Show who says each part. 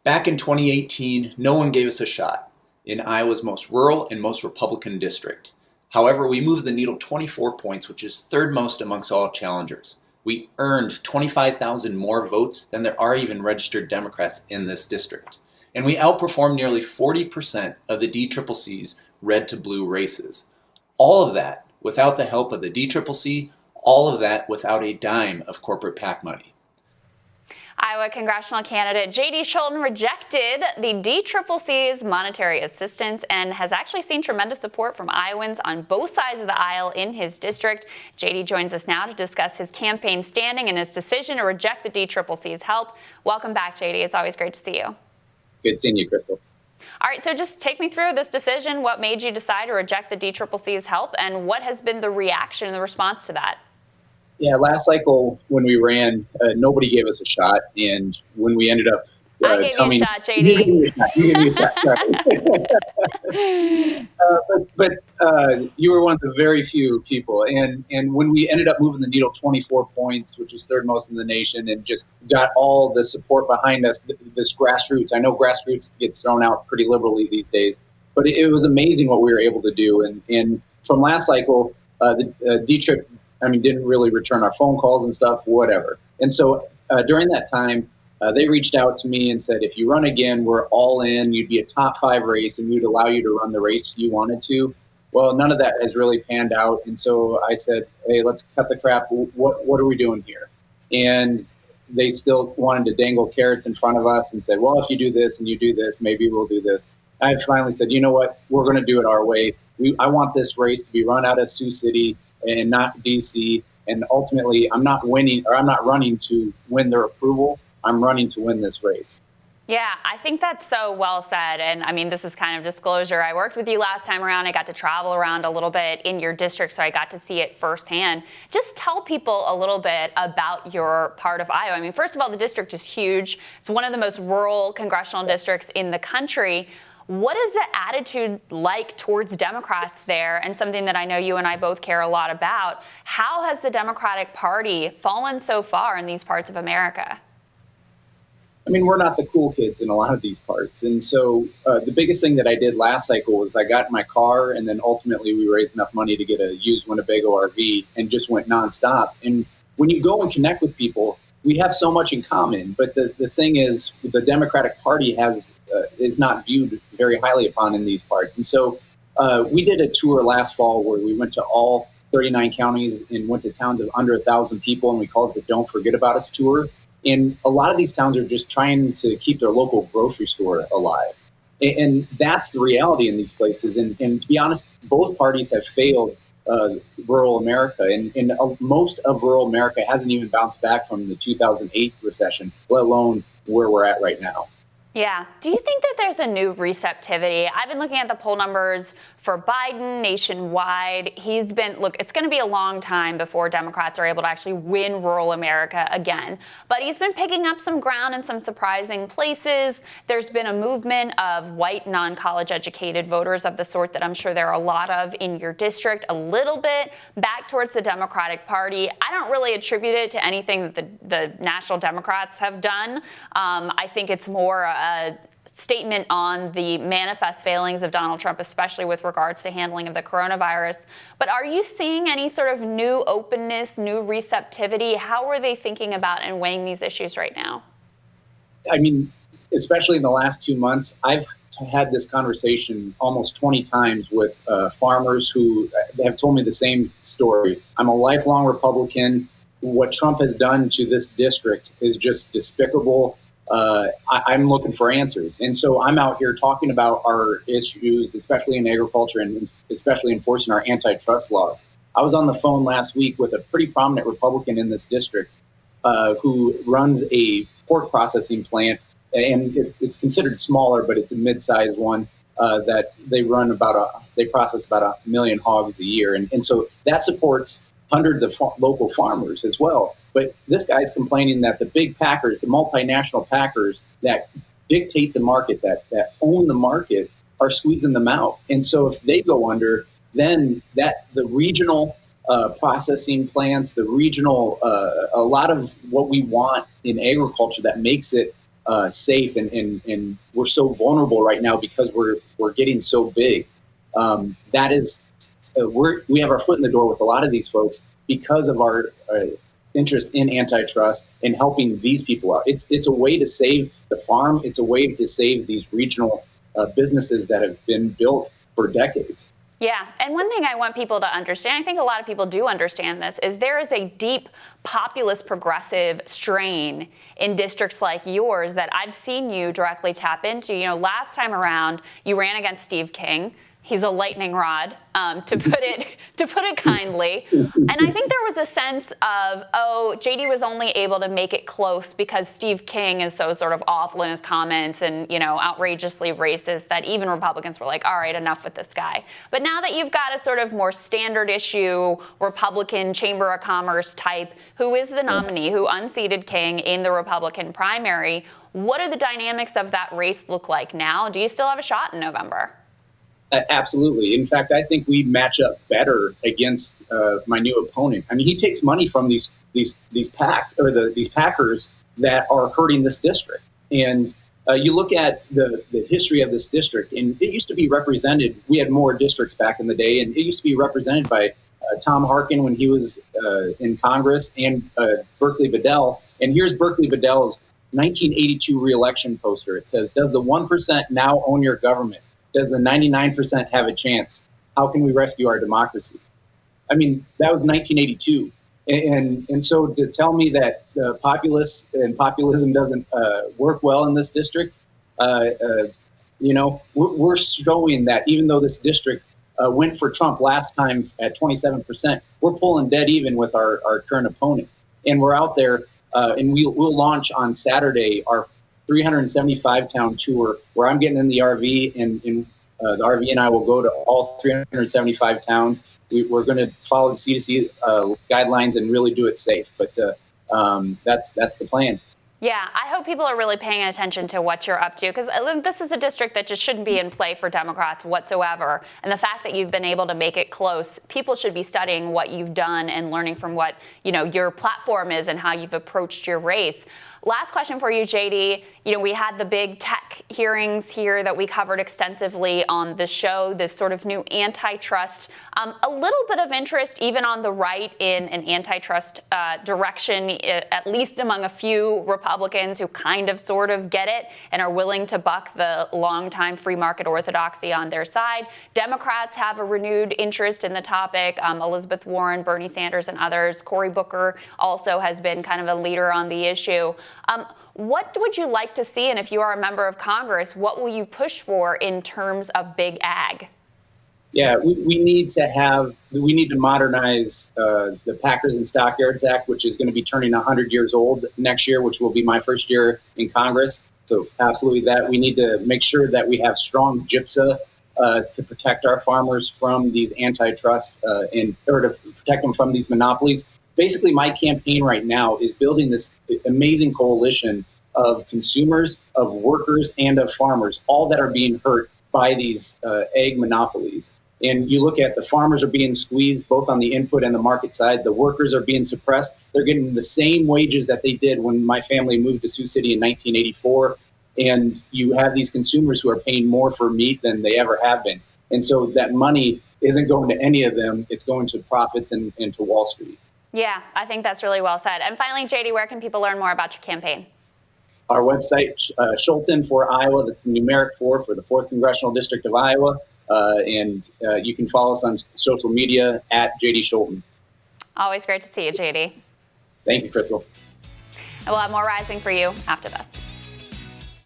Speaker 1: Back in 2018, no one gave us a shot in Iowa's most rural and most Republican district. However, we moved the needle 24 points, which is third most amongst all challengers. We earned 25,000 more votes than there are even registered Democrats in this district. And we outperformed nearly 40% of the DCCC's red to blue races. All of that without the help of the DCCC, all of that without a dime of corporate PAC money.
Speaker 2: Iowa congressional candidate J.D. Scholten rejected the DCCC's monetary assistance and has actually seen tremendous support from Iowans on both sides of the aisle in his district. J.D. joins us now to discuss his campaign standing and his decision to reject the DCCC's help. Welcome back, J.D. It's always great to see you.
Speaker 3: Good seeing you, Crystal.
Speaker 2: All right, so just take me through this decision. What made you decide to reject the DCCC's help, and what has been the reaction and the response to that?
Speaker 3: Yeah, last cycle when we ran, nobody gave us a shot, and when we ended up,
Speaker 2: I gave you a shot, JD.
Speaker 3: You gave me a shot. But you were one of the very few people, and when we ended up moving the needle 24 points, which is third most in the nation, and just got all the support behind us, this grassroots. I know grassroots gets thrown out pretty liberally these days, but it was amazing what we were able to do. And from last cycle, the D-Trip, didn't really return our phone calls and stuff, whatever. And so during that time, they reached out to me and said, if you run again, we're all in. You'd be a top 5 race, and we'd allow you to run the race you wanted to. Well, none of that has really panned out. And so I said, hey, let's cut the crap. What are we doing here? And they still wanted to dangle carrots in front of us and said, well, if you do this and you do this, maybe we'll do this. I finally said, you know what? We're going to do it our way. I want this race to be run out of Sioux City and not DC. And ultimately, I'm not running to win their approval. I'm running to win this race.
Speaker 2: Yeah, I think that's so well said. And this is kind of disclosure. I worked with you last time around. I got to travel around a little bit in your district, so I got to see it firsthand. Just tell people a little bit about your part of Iowa. First of all, the district is huge. It's one of the most rural congressional districts in the country. What is the attitude like towards Democrats there, and something that I know you and I both care a lot about? How has the Democratic Party fallen so far in these parts of America?
Speaker 3: We're not the cool kids in a lot of these parts. And so the biggest thing that I did last cycle was I got in my car, and then ultimately we raised enough money to get a used Winnebago RV and just went nonstop. And when you go and connect with people, we have so much in common. But the thing is, the Democratic Party is not viewed very highly upon in these parts. And so we did a tour last fall where we went to all 39 counties and went to towns of under 1,000 people, and we called it the Don't Forget About Us tour. And a lot of these towns are just trying to keep their local grocery store alive. And that's the reality in these places. And to be honest, both parties have failed rural America. And most of rural America hasn't even bounced back from the 2008 recession, let alone where we're at right now.
Speaker 2: Yeah. Do you think that there's a new receptivity? I've been looking at the poll numbers for Biden nationwide. It's going to be a long time before Democrats are able to actually win rural America again. But he's been picking up some ground in some surprising places. There's been a movement of white, non-college educated voters of the sort that I'm sure there are a lot of in your district, a little bit back towards the Democratic Party. I don't really attribute it to anything that the National Democrats have done. I think it's more a statement on the manifest failings of Donald Trump, especially with regards to handling of the coronavirus. But are you seeing any sort of new openness, new receptivity? How are they thinking about and weighing these issues right now?
Speaker 3: Especially in the last 2 months, I've had this conversation almost 20 times with farmers who have told me the same story. I'm a lifelong Republican. What Trump has done to this district is just despicable. I'm looking for answers. And so I'm out here talking about our issues, especially in agriculture and especially enforcing our antitrust laws. I was on the phone last week with a pretty prominent Republican in this district who runs a pork processing plant, and it's considered smaller, but it's a mid-sized one that they process about 1 million hogs a year. And so that supports hundreds of local farmers as well. But this guy's complaining that the big packers, the multinational packers that dictate the market, that own the market, are squeezing them out. And so if they go under, then the regional processing plants, the regional, a lot of what we want in agriculture that makes it safe, and we're so vulnerable right now because we're getting so big. That is, we have our foot in the door with a lot of these folks because of our interest in antitrust and helping these people out. It's a way to save the farm. It's a way to save these regional businesses that have been built for decades.
Speaker 2: Yeah, and one thing I want people to understand, I think a lot of people do understand this, is there is a deep populist progressive strain in districts like yours that I've seen you directly tap into. You know, last time around, you ran against Steve King. He's a lightning rod, to put it kindly. And I think there was a sense of, JD was only able to make it close because Steve King is so sort of awful in his comments and, outrageously racist that even Republicans were like, all right, enough with this guy. But now that you've got a sort of more standard issue Republican Chamber of Commerce type, who is the nominee, who unseated King in the Republican primary, what are the dynamics of that race look like now? Do you still have a shot in November?
Speaker 3: Absolutely. In fact, I think we match up better against my new opponent. I mean, he takes money from these Packers that are hurting this district. And you look at the history of this district, and it used to be represented. We had more districts back in the day, and it used to be represented by Tom Harkin when he was in Congress, and Berkeley Bedell. And here's Berkeley Bedell's 1982 reelection poster. It says, "Does the 1% now own your government? Does the 99% have a chance? How can we rescue our democracy?" I mean, that was 1982. And so to tell me that populists and populism doesn't work well in this district, we're showing that even though this district went for Trump last time at 27%, we're pulling dead even with our current opponent. And we're out there, and we'll launch on Saturday our 375 town tour, where I'm getting in the RV, and the RV and I will go to all 375 towns. We're going to follow the CDC guidelines and really do it safe. But that's the plan.
Speaker 2: Yeah, I hope people are really paying attention to what you're up to, because this is a district that just shouldn't be in play for Democrats whatsoever. And the fact that you've been able to make it close, people should be studying what you've done and learning from what your platform is and how you've approached your race. Last question for you, JD. We had the big tech hearings here that we covered extensively on the show, this sort of new antitrust, a little bit of interest even on the right in an antitrust direction, at least among a few Republicans who kind of sort of get it and are willing to buck the longtime free market orthodoxy on their side. Democrats have a renewed interest in the topic. Elizabeth Warren, Bernie Sanders, and others. Cory Booker also has been kind of a leader on the issue. What would you like to see? And if you are a member of Congress, what will you push for in terms of big ag?
Speaker 3: Yeah, we need to modernize the Packers and Stockyards Act, which is going to be turning 100 years old next year, which will be my first year in Congress. So absolutely that. We need to make sure that we have strong GIPSA to protect our farmers from these antitrust or to protect them from these monopolies. Basically, my campaign right now is building this amazing coalition of consumers, of workers, and of farmers, all that are being hurt by these ag monopolies. And you look at the farmers are being squeezed both on the input and the market side. The workers are being suppressed. They're getting the same wages that they did when my family moved to Sioux City in 1984. And you have these consumers who are paying more for meat than they ever have been. And so that money isn't going to any of them. It's going to profits and to Wall Street.
Speaker 2: Yeah, I think that's really well said. And finally, JD, where can people learn more about your campaign?
Speaker 3: Our website, Scholten for Iowa, that's the numeric 4 for the 4th Congressional District of Iowa. And you can follow us on social media at JD Scholten.
Speaker 2: Always great to see you, JD.
Speaker 3: Thank you, Crystal.
Speaker 2: And we'll have more Rising for you after this.